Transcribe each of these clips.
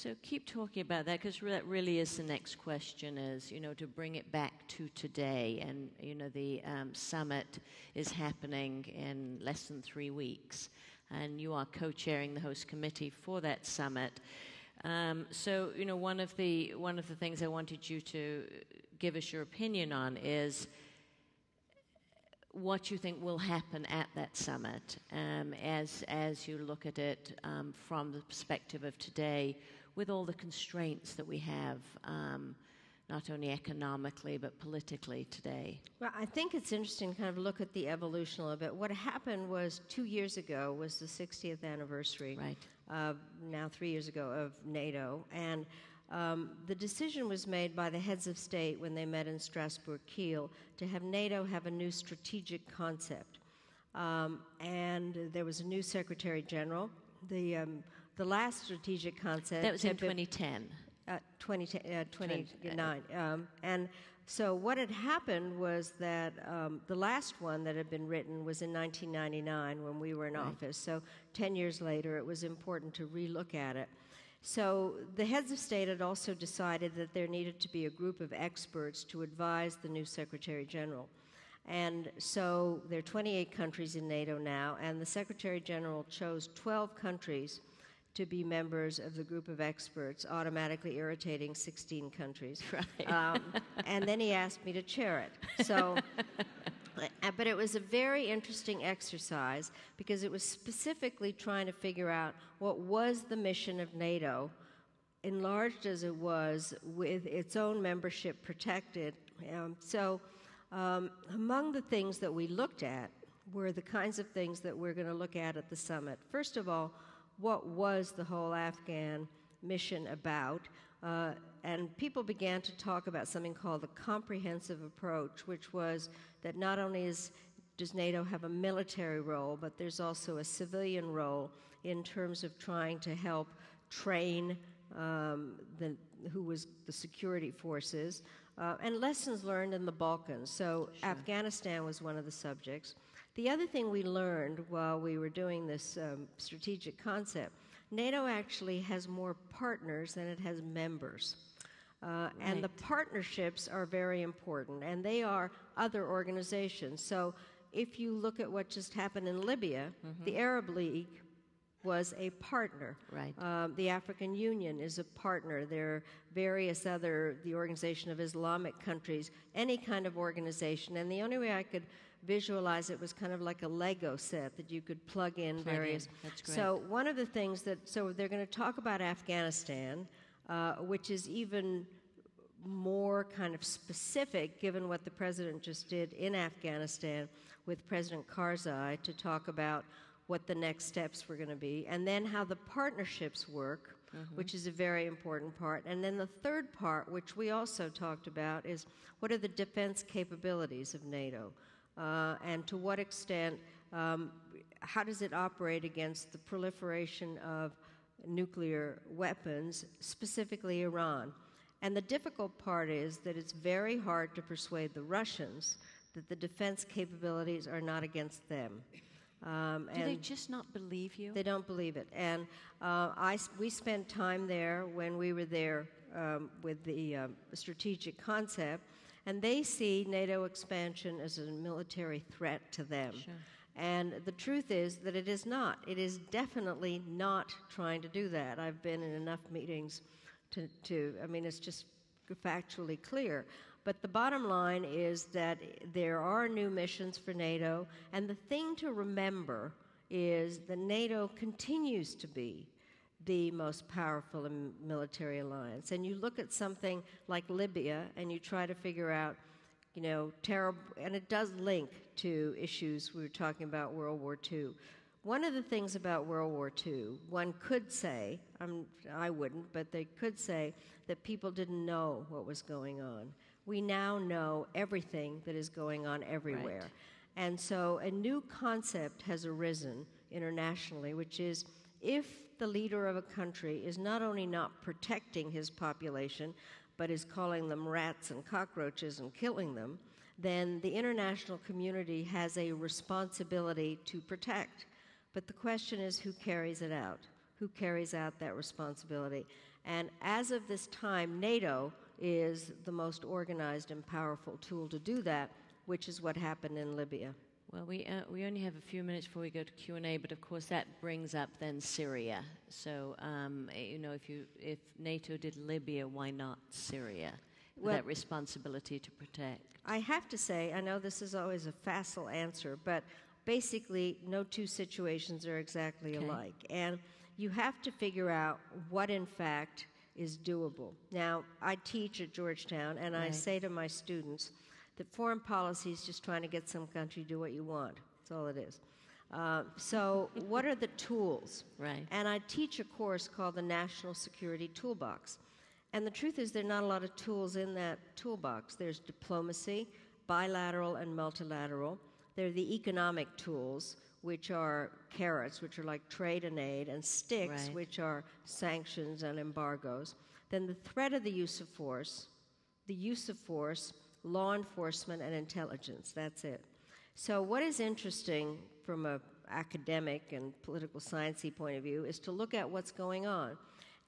So keep talking about that, because that really is the next question, is, to bring it back to today. And, the summit is happening in less than 3 weeks, and you are co-chairing the host committee for that summit. So, one of the things I wanted you to give us your opinion on is what you think will happen at that summit, as you look at it from the perspective of today, with all the constraints that we have, not only economically but politically today. Well, I think it's interesting to kind of look at the evolution a little bit. What happened was 2 years ago was the 60th anniversary, right? Now 3 years ago, of NATO, and the decision was made by the heads of state when they met in Strasbourg, Kiel, to have NATO have a new strategic concept. And there was a new Secretary General. The last strategic concept... That was in 2010. 29. And so what had happened was that the last one that had been written was in 1999 when we were in office. So 10 years later, it was important to relook at it. So the heads of state had also decided that there needed to be a group of experts to advise the new Secretary General. And so there are 28 countries in NATO now, and the Secretary General chose 12 countries to be members of the group of experts, automatically irritating 16 countries. Right. And then he asked me to chair it. So, but it was a very interesting exercise because it was specifically trying to figure out what was the mission of NATO, enlarged as it was, with its own membership protected. Among the things that we looked at were the kinds of things that we're going to look at the summit. First of all, what was the whole Afghan mission about? And people began to talk about something called the comprehensive approach, which was that not only does NATO have a military role, but there's also a civilian role in terms of trying to help train who was the security forces, and lessons learned in the Balkans. So sure. Afghanistan was one of the subjects. The other thing we learned while we were doing this strategic concept, NATO actually has more partners than it has members. Right. And the partnerships are very important, and they are other organizations. So if you look at what just happened in Libya, the Arab League was a partner. Right. The African Union is a partner. There are various the Organization of Islamic Countries, any kind of organization. And the only way I could visualize it was kind of like a Lego set that you could plug in various. That's great. So one of the things so they're going to talk about Afghanistan, which is even more kind of specific given what the president just did in Afghanistan with President Karzai to talk about what the next steps were going to be, and then how the partnerships work, which is a very important part. And then the third part, which we also talked about, is what are the defense capabilities of NATO, and to what extent, how does it operate against the proliferation of nuclear weapons, specifically Iran. And the difficult part is that it's very hard to persuade the Russians that the defense capabilities are not against them. Do they just not believe you? They don't believe it. And we spent time there when we were there with the strategic concept, and they see NATO expansion as a military threat to them. Sure. And the truth is that it is not. It is definitely not trying to do that. I've been in enough meetings I mean, it's just factually clear. But the bottom line is that there are new missions for NATO, and the thing to remember is that NATO continues to be the most powerful military alliance. And you look at something like Libya, and you try to figure out, terrible, and it does link to issues we were talking about World War II. One of the things about World War II, one could say, I wouldn't, but they could say that people didn't know what was going on. We now know everything that is going on everywhere. Right. And so a new concept has arisen internationally, which is if the leader of a country is not only not protecting his population, but is calling them rats and cockroaches and killing them, then the international community has a responsibility to protect. But the question is who carries it out? who carries out that responsibility. And as of this time, NATO is the most organized and powerful tool to do that, which is what happened in Libya. Well, we only have a few minutes before we go to Q&A, but of course that brings up then Syria. So, if NATO did Libya, why not Syria? Well, that responsibility to protect. I have to say, I know this is always a facile answer, but basically no two situations are exactly alike. And you have to figure out what in fact is doable. Now, I teach at Georgetown, and I say to my students that foreign policy is just trying to get some country to do what you want. That's all it is. So what are the tools? Right. And I teach a course called the National Security Toolbox. And the truth is there are not a lot of tools in that toolbox. There's diplomacy, bilateral and multilateral. There are the economic tools, which are carrots, which are like trade and aid, and sticks, which are sanctions and embargoes. Then the threat of the use of force, law enforcement, and intelligence. That's it. So what is interesting from an academic and political sciencey point of view is to look at what's going on.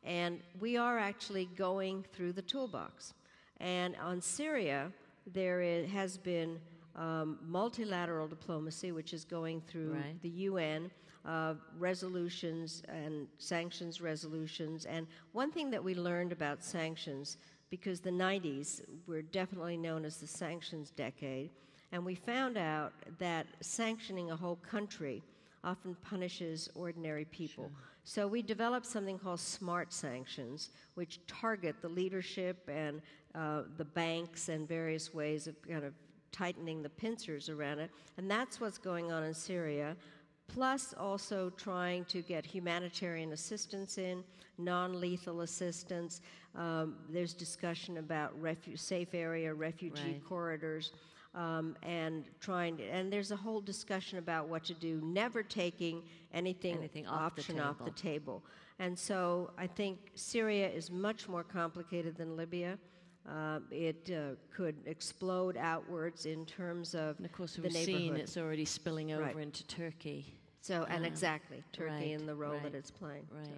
And we are actually going through the toolbox. And on Syria, there has been multilateral diplomacy, which is going through the UN, resolutions and sanctions resolutions. And one thing that we learned about sanctions, because the 90s were definitely known as the sanctions decade, and we found out that sanctioning a whole country often punishes ordinary people. Sure. So we developed something called smart sanctions, which target the leadership and the banks and various ways of kind of tightening the pincers around it. And that's what's going on in Syria, plus also trying to get humanitarian assistance in, non-lethal assistance. There's discussion about safe area, refugee corridors, and there's a whole discussion about what to do, never taking anything off the table. And so I think Syria is much more complicated than Libya. It could explode outwards in terms of and of course the we've neighborhood. Seen it's already spilling over into Turkey. So, and exactly, Turkey and the role that it's playing. Right. So.